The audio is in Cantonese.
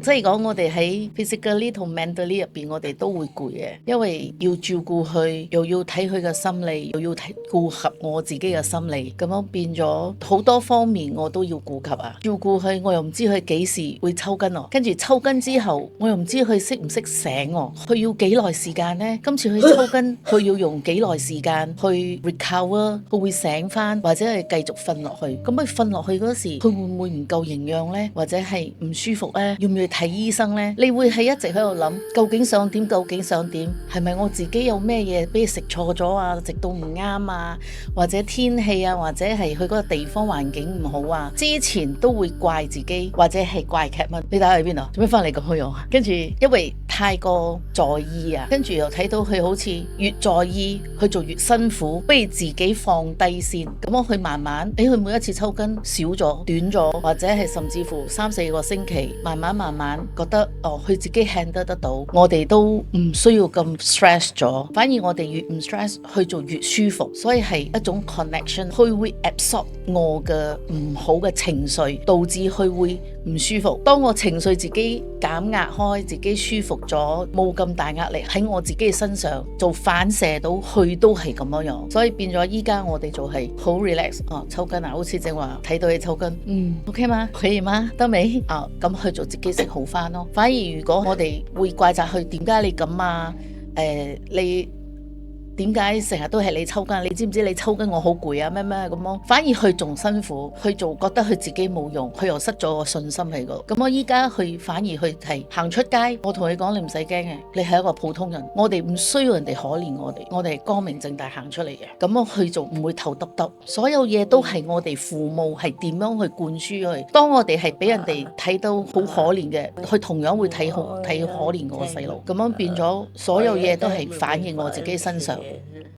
即係講我哋喺 physically 同 mentally 入邊，我哋都會攰嘅，因為要照顧佢，又要睇佢嘅心理，又要顧及我自己嘅心理，咁樣變咗好多方面我都要顧及啊。照顧佢，我又唔知佢幾時會抽筋哦，跟住抽筋之後，我又唔知佢識唔識醒哦，佢要幾耐時間呢？今次佢抽筋，佢要用幾耐時間去 recover，佢會醒翻，或者係繼續瞓落去。咁佢瞓落去嗰時，佢會唔會唔夠營養呢？或者係唔舒服呢？要唔要睇醫生呢？你會係一直喺度諗，究竟想點？究竟想點？係咪我自己有咩嘢俾佢食錯咗啊？食到唔啱啊？或者天氣啊？或者係佢嗰個地方環境唔好啊？之前都會怪自己，或者係怪劇蚊。你打去邊度？做咩翻嚟咁虛啊？跟住因為太過在意啊，跟住又睇到佢好似越在意，佢就越辛苦，不如自己放低先。咁我去慢慢，佢每一次抽筋少咗、短咗，或者係甚至乎3-4個星期，慢慢覺得佢自己 handle 得到，我哋都唔需要咁 stress 咗，反而我哋越唔 stress，去做越舒服，所以係一種 connection，佢會 absorb 我嘅唔好嘅情緒，導致佢會唔舒服。當我情緒自己減壓開，自己舒服咗，冇咁大壓力喺我自己嘅身上做反射到，佢都係咁樣，所以變咗依家我哋就係好 relax。抽筋啊，好似正話睇到你抽筋，OK 嗎？可以嗎？得未？咁去做自己識好翻咯。反而如果我哋會怪責佢，點解你咁啊？你點解成日都係你抽筋？你知唔知你抽筋我好攰啊？咩咁咯？反而佢仲辛苦，佢做覺得佢自己冇用，佢又失咗個信心喺度。咁我依家佢反而去係行出街，我同你講，你唔使驚嘅，你係一個普通人，我哋唔需要人哋可憐我哋，我哋係光明正大行出嚟嘅。咁我去做唔會頭耷耷，所有嘢都係我哋父母係點樣去灌輸佢。當我哋係俾人哋睇到好可憐嘅，佢同樣會睇可憐我個細路。咁樣變咗所有嘢都係反映我自己身上。